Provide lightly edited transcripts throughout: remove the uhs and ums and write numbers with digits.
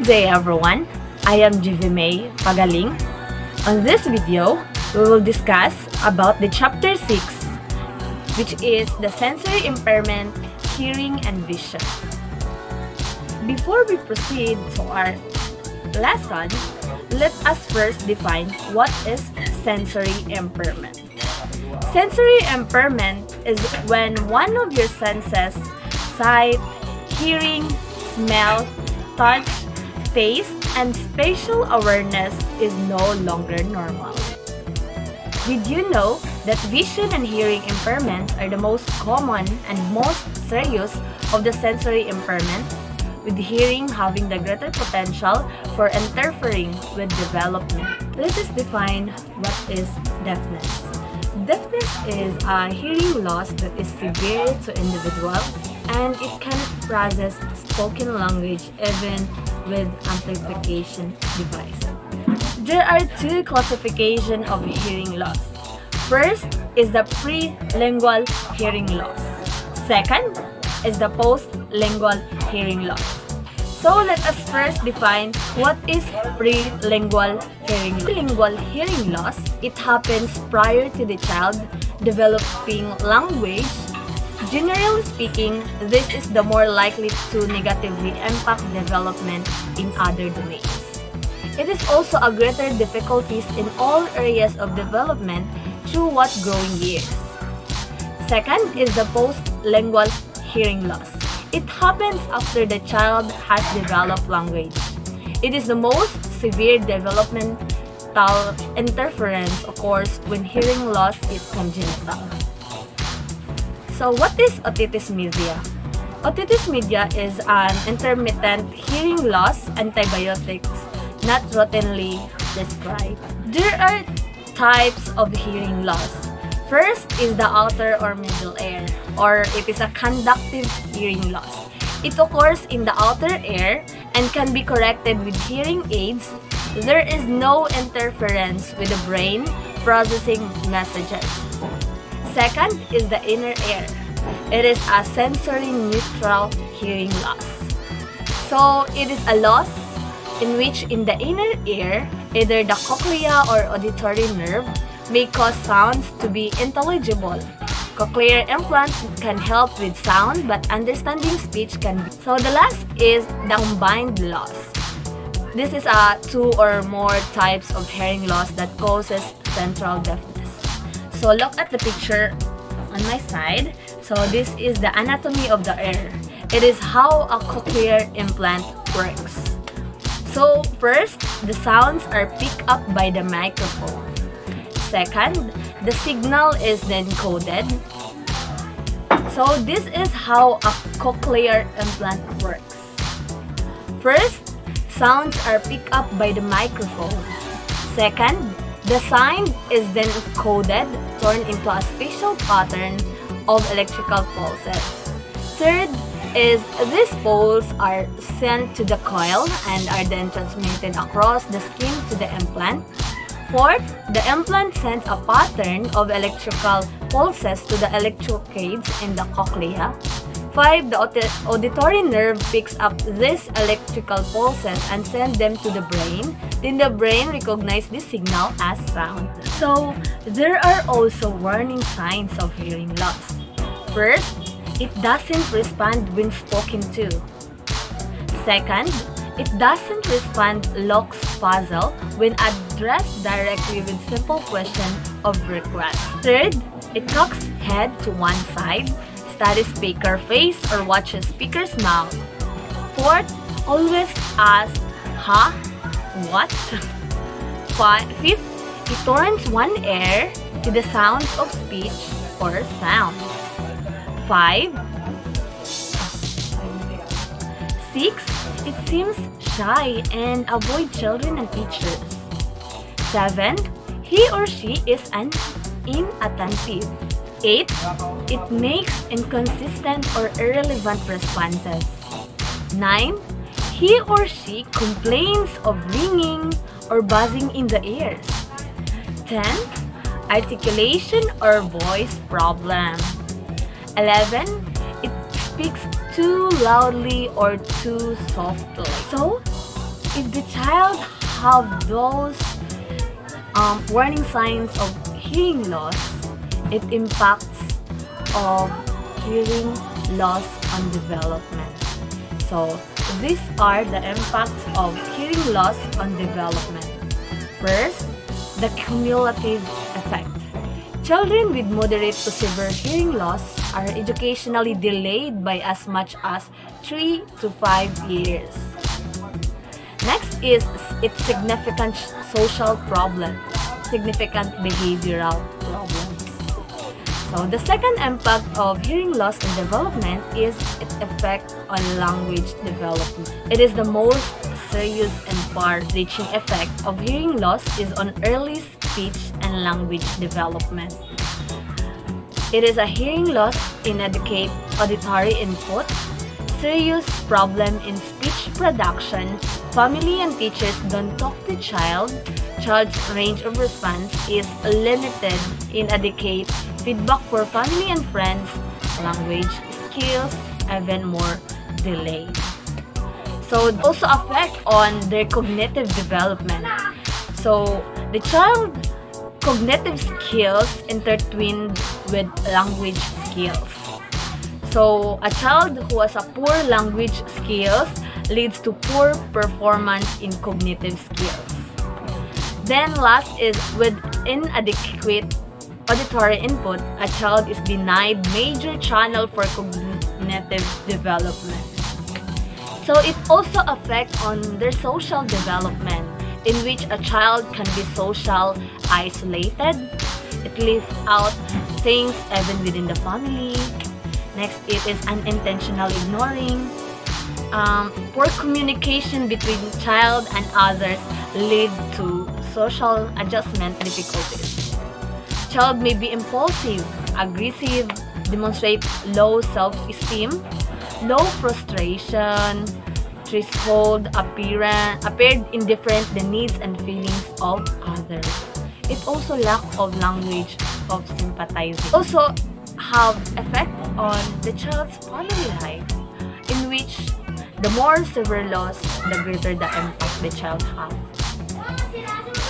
day everyone, I am May Pagaling. On this video, we will discuss about the chapter 6, which is the sensory impairment, hearing and vision. Before we proceed to our lesson, let us first define what is sensory impairment. Sensory impairment is when one of your senses, sight, hearing, smell, touch, taste, and spatial awareness is no longer normal. Did you know that vision and hearing impairments are the most common and most serious of the sensory impairment, with hearing having the greater potential for interfering with development? Let us define what is deafness. Deafness is a hearing loss that is severe to individual and it cannot process spoken language even with amplification device. There are two classifications of hearing loss. First is the pre-lingual hearing loss. Second is the post-lingual hearing loss. So let us first define what is pre-lingual hearing loss. Pre-lingual hearing loss, it happens prior to the child developing language. Generally speaking, this is the more likely to negatively impact development in other domains. It is also a greater difficulties in all areas of development through what growing years. Second is the post-lingual hearing loss. It happens after the child has developed language. It is the most severe developmental interference occurs when hearing loss is congenital. So what is otitis media? Otitis media is an intermittent hearing loss antibiotics not routinely prescribed. There are types of hearing loss. First is the outer or middle ear, or it is a conductive hearing loss. It occurs in the outer ear and can be corrected with hearing aids. There is no interference with the brain processing messages. Second is the inner ear. It is a sensory neutral hearing loss. So it is a loss in which in the inner ear, either the cochlea or auditory nerve may cause sounds to be intelligible. Cochlear implants can help with sound, but understanding speech can be. So the last is the combined loss. This is a two or more types of hearing loss that causes central deafness. So look at the picture on my side. So this is the anatomy of the ear. It is how a cochlear implant works. So first, the sounds are picked up by the microphone. Second, the signal is then coded. So this is how a cochlear implant works. First, sounds are picked up by the microphone. Second, the sound is then coded, turned into a spatial pattern of electrical pulses. Third is these pulses are sent to the coil and are then transmitted across the skin to the implant. Fourth, the implant sends a pattern of electrical pulses to the electrocades in the cochlea. 5. The auditory nerve picks up these electrical pulses and sends them to the brain. Then the brain recognizes this signal as sound. So, there are also warning signs of hearing loss. First, it doesn't respond when spoken to. Second, it doesn't respond looks puzzle when addressed directly with simple question of request. Third, it cocks head to one side, studies speaker face or watches speaker's mouth. Fourth, always ask, huh? What? Fifth, it turns one ear to the sounds of speech or sound. 5. 6. It seems shy and avoid children and teachers. 7. He or she is inattentive. 8. It makes inconsistent or irrelevant responses. 9. He or she complains of ringing or buzzing in the ears. 10. Articulation or voice problem. 11. It speaks too loudly or too softly. So, if the child have those warning signs of hearing loss, it impacts of hearing loss on development. So these are the impacts of hearing loss on development. First, the cumulative effect. Children with moderate to severe hearing loss are educationally delayed by as much as 3 to 5 years. Next is its significant social problems, significant behavioral problems. So the second impact of hearing loss in development is its effect on language development. It is the most serious and far-reaching effect of hearing loss is on early speech and language development. It is a hearing loss, inadequate auditory input, serious problem in speech production, family and teachers don't talk to child's range of response is limited, inadequate feedback for family and friends, language skills, even more delayed. So it also affect on their cognitive development. So the child cognitive skills intertwined with language skills. So a child who has a poor language skills leads to poor performance in cognitive skills. Then last is with inadequate auditory input, a child is denied major channel for cognitive development. So it also affects on their social development, in which a child can be social isolated. It leaves out things even within the family. Next, it is unintentional ignoring. Poor communication between child and others lead to social adjustment difficulties. Child may be impulsive, aggressive, demonstrate low self-esteem, low frustration, threshold appeared indifferent the needs and feelings of others. It also lack of language of sympathizing. Also have effect on the child's family life, in which the more severe loss, the greater the impact the child has.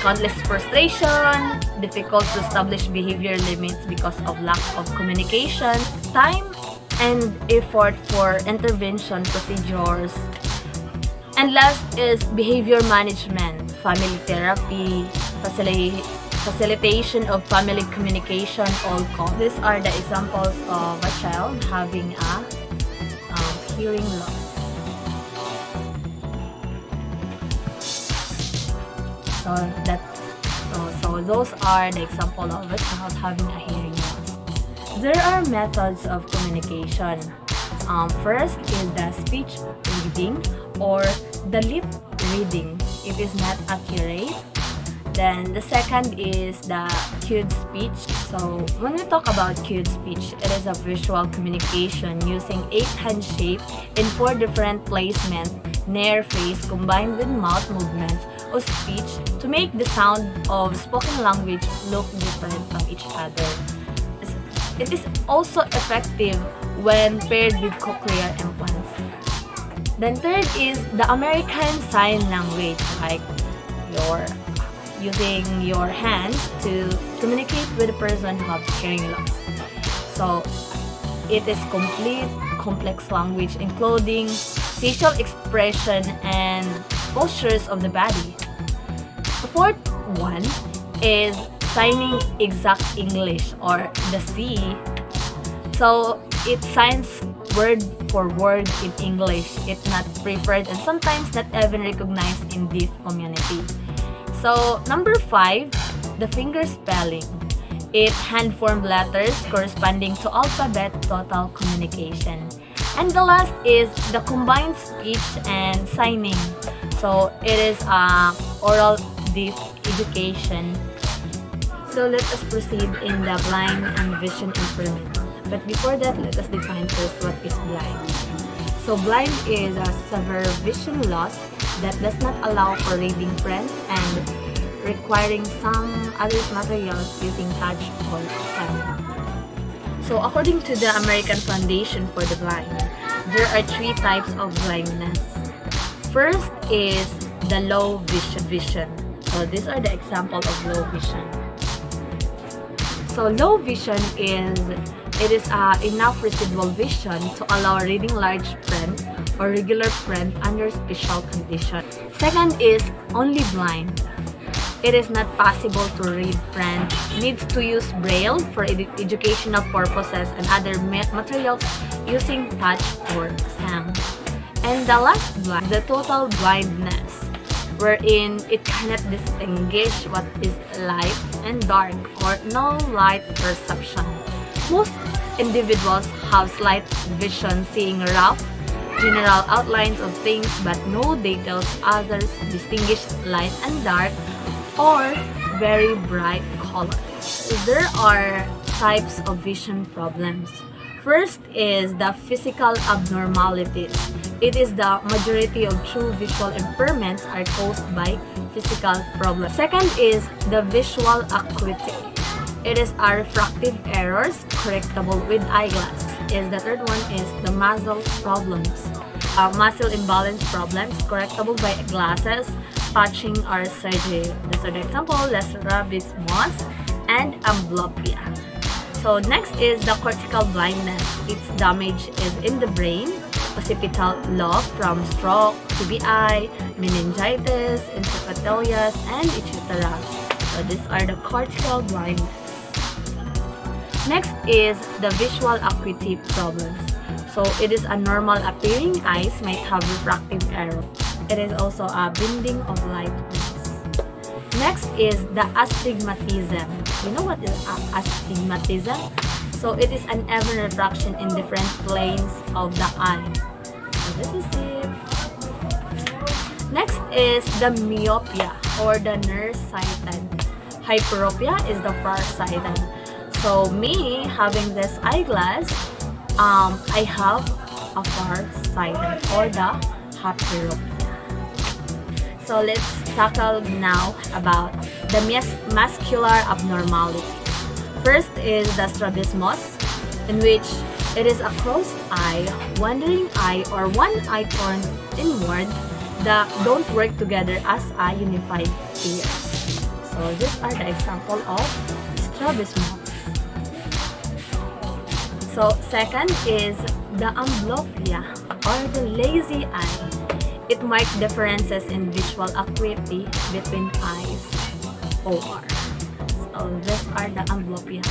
Countless frustration, difficult to establish behavior limits because of lack of communication, time and effort for intervention procedures. And last is behavior management, family therapy, facilitation of family communication, all costs. These are the examples of a child having a hearing loss. So those are the example of a child having a hearing loss. There are methods of communication. First is the speech reading or the lip reading. It is not accurate. Then the second is the cued speech. So when we talk about cued speech, it is a visual communication using 8 hand shape in 4 different placements near face combined with mouth movements of speech to make the sound of spoken language look different from each other. It is also effective when paired with cochlear implants. Then third is the American Sign Language, like using your hands to communicate with a person who has hearing loss. So it is complete, complex language including facial expression and postures of the body. The fourth one is signing exact English or the C. So it signs word for word in English. It's not preferred and sometimes not even recognized in this community. So number 5, the finger spelling. It hand-formed letters corresponding to alphabet total communication. And the last is the combined speech and signing. So it is oral deaf education. So let us proceed in the blind and vision impairment. But before that, let us define first what is blind. So blind is a severe vision loss that does not allow for reading print and requiring some other materials using touch or sound. So according to the American Foundation for the Blind, there are 3 types of blindness. First is the low vision. So these are the example of low vision. So low vision is enough residual vision to allow reading large print or regular print under special conditions. Second is only blind. It is not possible to read print, needs to use braille for educational purposes and other materials using touch or sound. And the last blind, the total blindness, wherein it cannot distinguish what is light and dark or no light perception. Most individuals have slight vision, seeing rough, general outlines of things but no details. Others distinguish light and dark or very bright colors. There are types of vision problems. First is the physical abnormalities. It is the majority of true visual impairments are caused by physical problems. Second is the visual acuity. It is our refractive errors correctable with eyeglass. The third one is the muscle problems. Muscle imbalance problems correctable by glasses, patching, or surgery. These are the example: strabismus and amblyopia. So next is the cortical blindness. Its damage is in the brain, occipital lobe from stroke, TBI, meningitis, encephalitis, and etc. So these are the cortical blindness. Next is the visual acuity problems. So it is a normal appearing eyes might have refractive error. It is also a bending of light rays. Next is the astigmatism. You know what is astigmatism? So it is an even refraction in different planes of the eye. So this is it. Next is the myopia or the nearsighted. Hyperopia is the farsighted. So me having this eyeglass, I have a farsighted or the hyperopia. So let's tackle now about the muscular abnormality. First is the strabismus, in which it is a crossed eye, wandering eye, or one eye turned inward that don't work together as a unified pair. So these are the example of strabismus. So second is the amblyopia or the lazy eye. It marks differences in visual acuity between eyes or. So these are the amblyopia.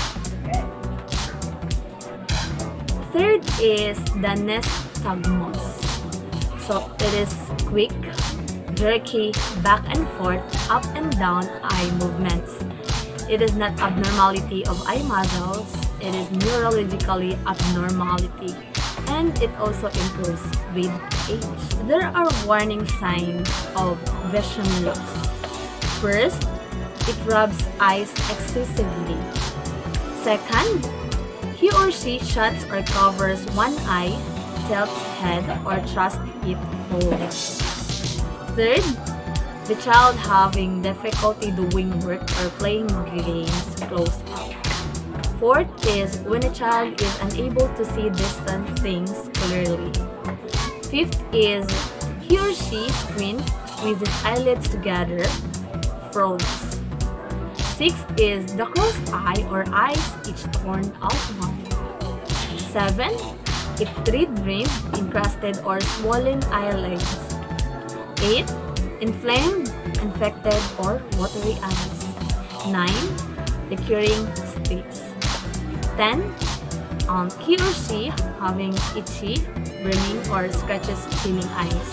Third is the nystagmus. So it is quick, jerky, back and forth, up and down eye movements. It is not abnormality of eye muscles. It is neurologically abnormality, and it also improves with age. There are warning signs of vision loss. First, it rubs eyes excessively. Second, he or she shuts or covers one eye, tilts head, or thrusts it forward. Third, the child having difficulty doing work or playing games close up. Fourth is when a child is unable to see distant things clearly. Fifth is he or she squeezes eyelids together, frowns. Sixth is the crossed eye or eyes each torn outward. 7. If red rim, encrusted or swollen eyelids. 8. Inflamed, infected or watery eyes. 9. Recurring states. 10. He or she having itchy, burning or scratches feeling eyes.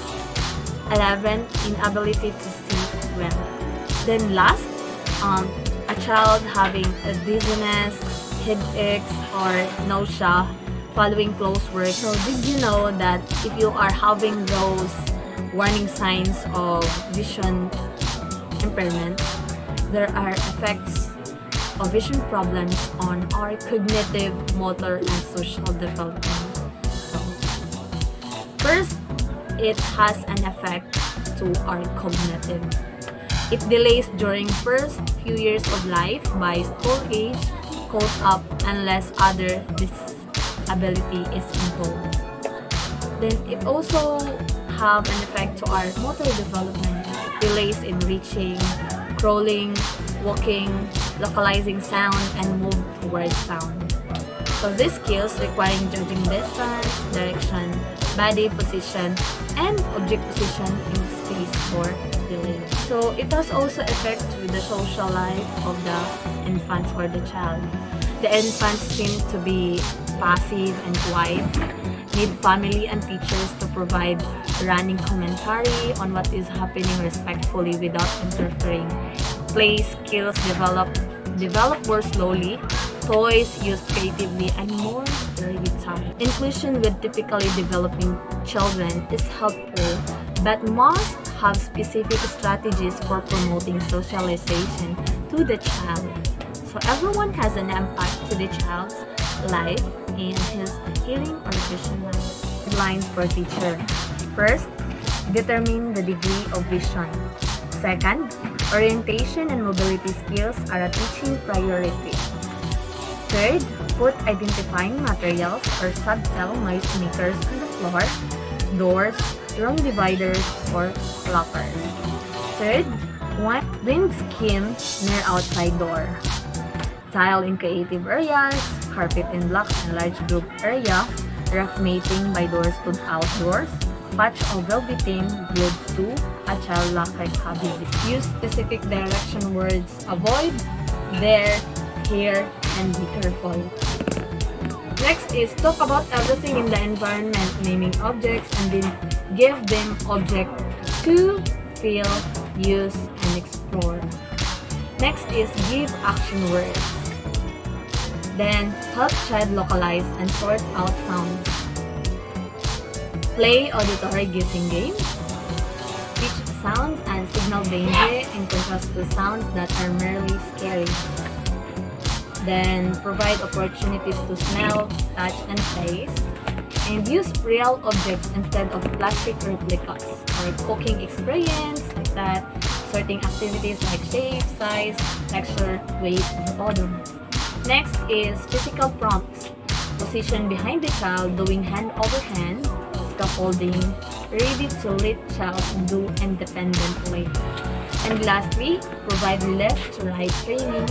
11. Inability to see well. Then last, a child having a dizziness, headaches or nausea following close work. So did you know that if you are having those warning signs of vision impairment, there are effects of vision problems on our cognitive, motor, and social development. So, first, it has an effect to our cognitive. It delays during first few years of life by school age, caught up unless other disability is involved. Then it also have an effect to our motor development. delays in reaching, crawling, walking, localizing sound, and move towards sound. So these skills requiring judging distance, direction, body position, and object position in space or delay. So it has also effect with the social life of the infants or the child. The infants seem to be passive and quiet, need family and teachers to provide running commentary on what is happening respectfully without interfering. Play skills develop more slowly, toys used creatively, and more with time. Inclusion with typically developing children is helpful, but must have specific strategies for promoting socialization to the child. So everyone has an impact to the child's life and his hearing or vision life. Lines for teacher. First, determine the degree of vision. Second, orientation and mobility skills are a teaching priority. Third, put identifying materials or subtle noise makers on the floor, doors, room dividers, or lockers. Third, wind skin near outside door. Tile in creative areas, carpet in blocks in large group area, rough mating by doors to outdoors, patch or velveting glued to a child locker cabinet. Use specific direction words, avoid, there, here, and be careful. Next is talk about everything in the environment, naming objects, and then give them object to feel, use, and explore. Next is give action words. Then help child localize and sort out sounds. Play auditory guessing games. Teach sounds and signal danger in contrast to sounds that are merely scary. Then provide opportunities to smell, touch, and taste. And use real objects instead of plastic replicas. Or cooking experience like that. Sorting activities like shape, size, texture, weight, and odor. Next is physical prompts. Position behind the child, doing hand over hand, scaffolding, ready to let child do independently. And lastly, provide left to right training,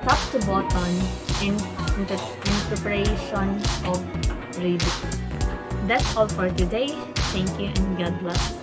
top to bottom, in preparation of reading. That's all for today. Thank you and God bless.